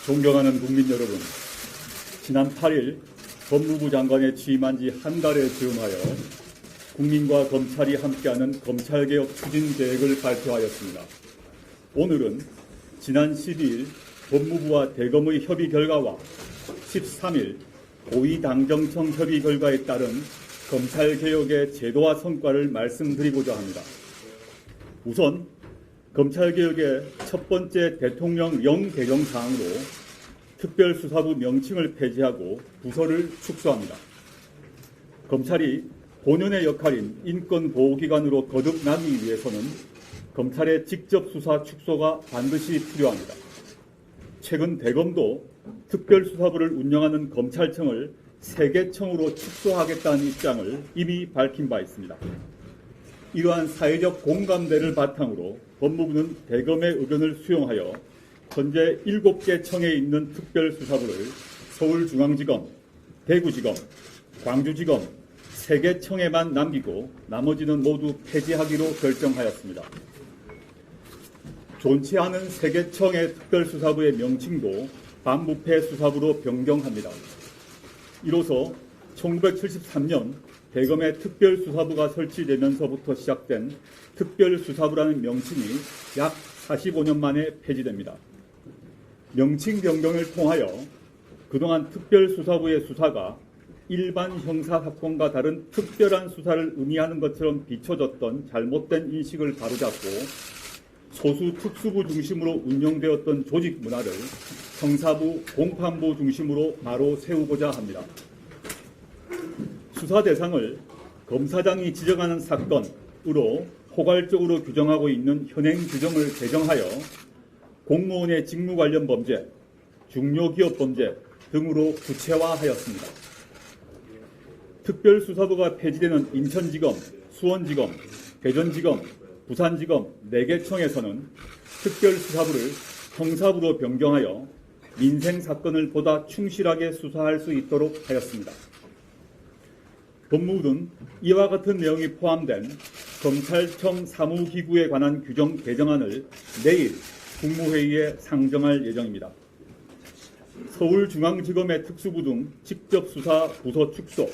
존경하는 국민 여러분, 지난 8일 법무부 장관에 취임한 지 한 달에 즈음하여 국민과 검찰이 함께하는 검찰개혁 추진 계획을 발표하였습니다. 오늘은 지난 12일 법무부와 대검의 협의 결과와 13일 고위당정청 협의 결과에 따른 검찰개혁의 제도와 성과를 말씀드리고자 합니다. 우선 검찰개혁의 첫 번째 대통령령 개정 사항으로 특별수사부 명칭을 폐지하고 부서를 축소합니다. 검찰이 본연의 역할인 인권보호기관으로 거듭나기 위해서는 검찰의 직접 수사 축소가 반드시 필요합니다. 최근 대검도 특별수사부를 운영하는 검찰청을 3개청으로 축소하겠다는 입장을 이미 밝힌 바 있습니다. 이러한 사회적 공감대를 바탕으로 법무부는 대검의 의견을 수용하여 현재 7개 청에 있는 특별수사부를 서울중앙지검, 대구지검, 광주지검 3개 청에만 남기고 나머지는 모두 폐지하기로 결정하였습니다. 존치 않은 3개 청의 특별수사부의 명칭도 반부패 수사부로 변경합니다. 이로써 1973년 대검의 특별수사부가 설치되면서부터 시작된 특별수사부라는 명칭이 약 45년 만에 폐지됩니다. 명칭 변경을 통하여 그동안 특별수사부의 수사가 일반 형사사건과 다른 특별한 수사를 의미하는 것처럼 비춰졌던 잘못된 인식을 바로잡고 소수 특수부 중심으로 운영되었던 조직 문화를 형사부, 공판부 중심으로 바로 세우고자 합니다. 수사 대상을 검사장이 지정하는 사건으로 포괄적으로 규정하고 있는 현행 규정을 개정하여 공무원의 직무 관련 범죄, 중요기업 범죄 등으로 구체화하였습니다. 특별수사부가 폐지되는 인천지검, 수원지검, 대전지검, 부산지검 4개 청에서는 특별수사부를 형사부로 변경하여 민생사건을 보다 충실하게 수사할 수 있도록 하였습니다. 법무부는 이와 같은 내용이 포함된 검찰청 사무기구에 관한 규정 개정안을 내일 국무회의에 상정할 예정입니다. 서울중앙지검의 특수부 등 직접수사 부서 축소,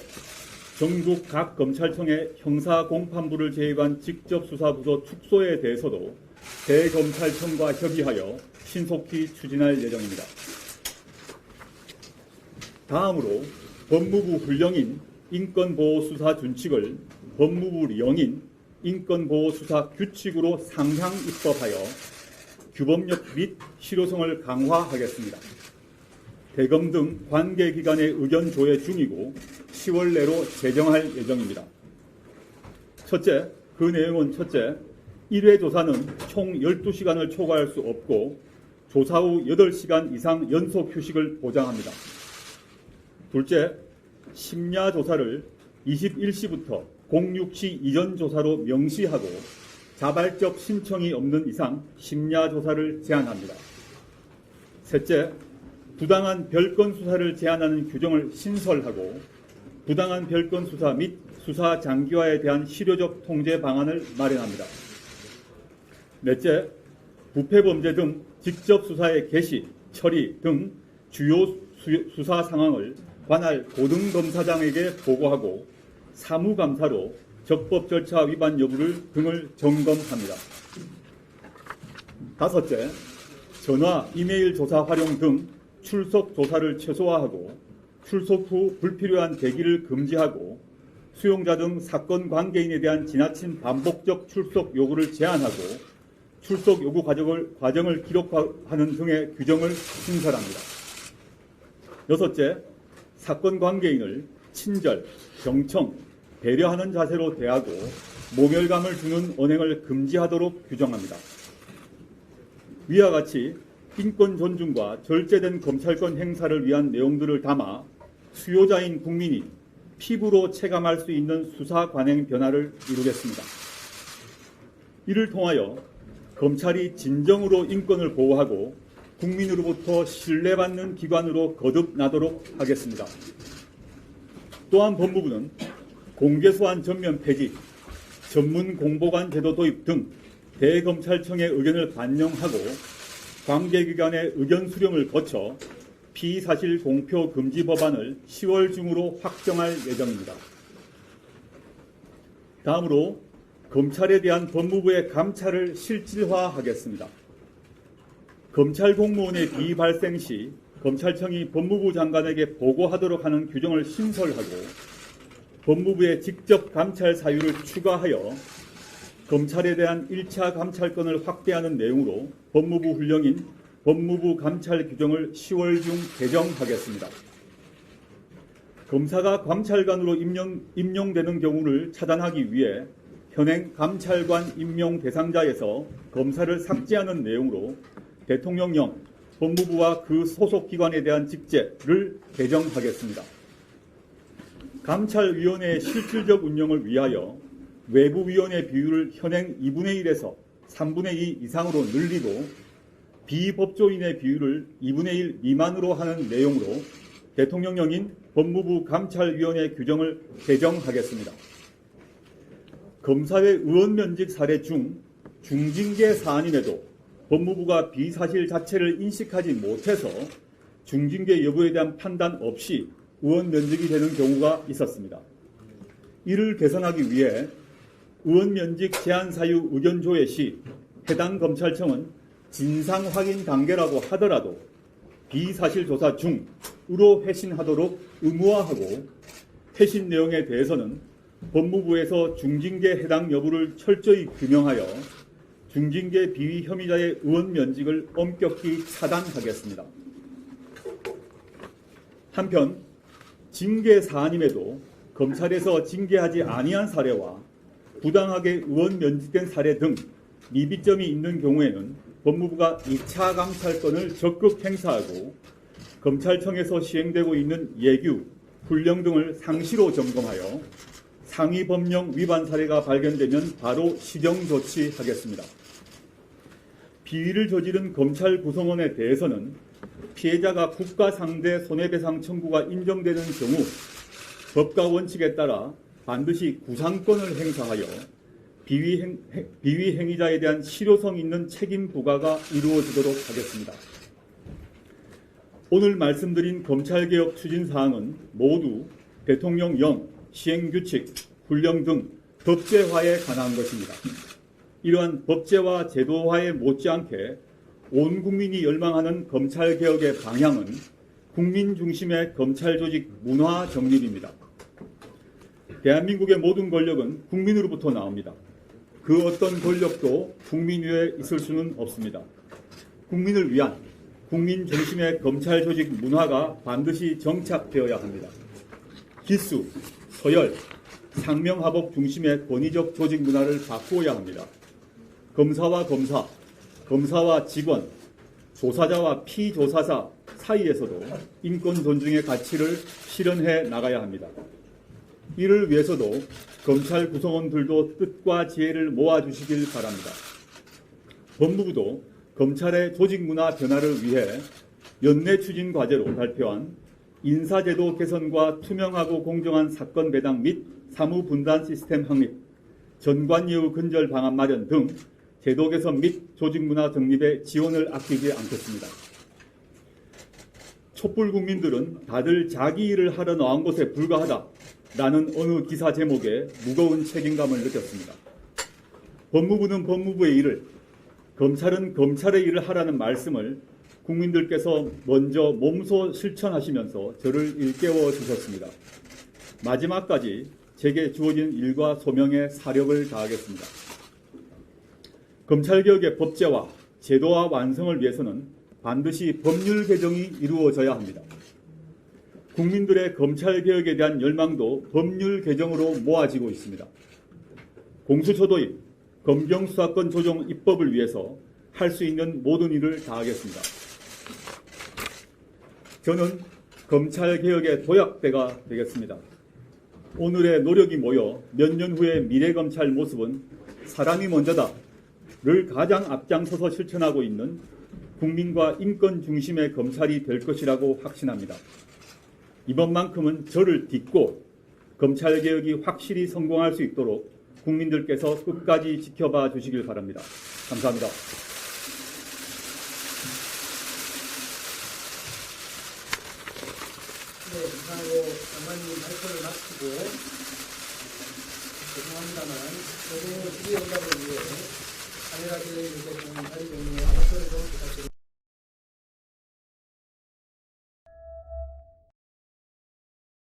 전국 각 검찰청의 형사공판부를 제외한 직접수사부서 축소에 대해서도 대검찰청과 협의하여 신속히 추진할 예정입니다. 다음으로 법무부 훈령인 인권보호수사 준칙을 법무부 령인 인권보호수사 규칙으로 상향 입법하여 규범력 및 실효성을 강화하겠습니다. 대검 등 관계기관의 의견 조회 중이고 10월 내로 제정할 예정입니다. 그 내용은 첫째, 1회 조사는 총 12시간을 초과할 수 없고 조사 후 8시간 이상 연속 휴식을 보장합니다. 둘째, 심야 조사를 21시부터 06시 이전 조사로 명시하고 자발적 신청이 없는 이상 심야 조사를 제한합니다. 셋째, 부당한 별건 수사를 제한하는 규정을 신설하고 부당한 별건 수사 및 수사 장기화에 대한 실효적 통제 방안을 마련합니다. 넷째, 부패범죄 등 직접 수사의 개시, 처리 등 주요 수사 상황을 관할 고등검사장에게 보고하고 사무감사로 적법 절차 위반 여부를 등을 점검합니다. 다섯째, 전화, 이메일 조사 활용 등 출석 조사를 최소화하고 출석 후 불필요한 대기를 금지하고 수용자 등 사건 관계인에 대한 지나친 반복적 출석 요구를 제한하고 출석 요구 과정을 기록하는 등의 규정을 신설합니다. 여섯째, 사건 관계인을 친절, 경청, 배려하는 자세로 대하고 모멸감을 주는 언행을 금지하도록 규정합니다. 위와 같이 인권 존중과 절제된 검찰권 행사를 위한 내용들을 담아 수요자인 국민이 피부로 체감할 수 있는 수사 관행 변화를 이루겠습니다. 이를 통하여 검찰이 진정으로 인권을 보호하고 국민으로부터 신뢰받는 기관으로 거듭나도록 하겠습니다. 또한 법무부는 공개소환 전면 폐지, 전문 공보관 제도 도입 등 대검찰청의 의견을 반영하고 관계기관의 의견 수렴을 거쳐 피의사실 공표 금지 법안을 10월 중으로 확정할 예정입니다. 다음으로 검찰에 대한 법무부의 감찰을 실질화하겠습니다. 검찰 공무원의 비위 발생 시 검찰청이 법무부 장관에게 보고하도록 하는 규정을 신설하고 법무부의 직접 감찰 사유를 추가하여 검찰에 대한 1차 감찰권을 확대하는 내용으로 법무부 훈령인 법무부 감찰 규정을 10월 중 개정하겠습니다. 검사가 감찰관으로 임용되는 경우를 차단하기 위해 현행 감찰관 임용 대상자에서 검사를 삭제하는 내용으로 대통령령 법무부와 그 소속 기관에 대한 직제를 개정하겠습니다. 감찰위원회의 실질적 운영을 위하여 외부위원회 비율을 현행 2분의 1에서 3분의 2 이상으로 늘리고 비법조인의 비율을 2분의 1 미만으로 하는 내용으로 대통령령인 법무부 감찰위원회 규정을 개정하겠습니다. 검사의 의원면직 사례 중 중징계 사안임에도 법무부가 비사실 자체를 인식하지 못해서 중징계 여부에 대한 판단 없이 의원면직이 되는 경우가 있었습니다. 이를 개선하기 위해 의원면직 제한 사유 의견 조회 시 해당 검찰청은 진상 확인 단계라고 하더라도 비사실 조사 중으로 회신하도록 의무화하고 회신 내용에 대해서는 법무부에서 중징계 해당 여부를 철저히 규명하여 중징계 비위 혐의자의 의원 면직을 엄격히 차단하겠습니다. 한편 징계 사안임에도 검찰에서 징계하지 아니한 사례와 부당하게 의원 면직된 사례 등 미비점이 있는 경우에는 법무부가 2차 감찰권을 적극 행사하고 검찰청에서 시행되고 있는 예규, 훈령 등을 상시로 점검하여 상위 법령 위반 사례가 발견되면 바로 시정 조치하겠습니다. 비위를 저지른 검찰 구성원에 대해서는 피해자가 국가 상대 손해배상 청구가 인정되는 경우 법과 원칙에 따라 반드시 구상권을 행사하여 비위 행위자에 대한 실효성 있는 책임 부과가 이루어지도록 하겠습니다. 오늘 말씀드린 검찰개혁 추진사항은 모두 대통령령, 시행규칙, 훈령 등 법제화에 관한 것입니다. 이러한 법제화 제도화에 못지않게 온 국민이 열망하는 검찰개혁의 방향은 국민 중심의 검찰조직 문화 정립입니다. 대한민국의 모든 권력은 국민으로부터 나옵니다. 그 어떤 권력도 국민 위에 있을 수는 없습니다. 국민을 위한 국민 중심의 검찰조직 문화가 반드시 정착되어야 합니다. 기수, 서열, 상명하복 중심의 권위적 조직 문화를 바꾸어야 합니다. 검사와 검사, 검사와 직원, 조사자와 피조사자 사이에서도 인권 존중의 가치를 실현해 나가야 합니다. 이를 위해서도 검찰 구성원들도 뜻과 지혜를 모아주시길 바랍니다. 법무부도 검찰의 조직 문화 변화를 위해 연내 추진 과제로 발표한 인사제도 개선과 투명하고 공정한 사건 배당 및 사무 분단 시스템 확립, 전관예우 근절 방안 마련 등 제도 개선 및 조직 문화 정립에 지원을 아끼지 않겠습니다. 촛불 국민들은 다들 자기 일을 하러 나온 것에 불과하다라는 어느 기사 제목에 무거운 책임감을 느꼈습니다. 법무부는 법무부의 일을, 검찰은 검찰의 일을 하라는 말씀을 국민들께서 먼저 몸소 실천하시면서 저를 일깨워 주셨습니다. 마지막까지 제게 주어진 일과 소명에 사력을 다하겠습니다. 검찰개혁의 법제화, 제도화 완성을 위해서는 반드시 법률 개정이 이루어져야 합니다. 국민들의 검찰개혁에 대한 열망도 법률 개정으로 모아지고 있습니다. 공수처 도입, 검경수사권 조정 입법을 위해서 할 수 있는 모든 일을 다하겠습니다. 저는 검찰개혁의 도약대가 되겠습니다. 오늘의 노력이 모여 몇 년 후의 미래검찰 모습은 사람이 먼저다를 가장 앞장서서 실천하고 있는 국민과 인권 중심의 검찰이 될 것이라고 확신합니다. 이번만큼은 저를 딛고 검찰개혁이 확실히 성공할 수 있도록 국민들께서 끝까지 지켜봐 주시길 바랍니다. 감사합니다. 이상으로 장관님 발표를 마치고 죄송합니다만, 노동의 질의 응답을 위해 카메라 기획 대통령 자리 종료에 발표를 좀 부탁드립니다.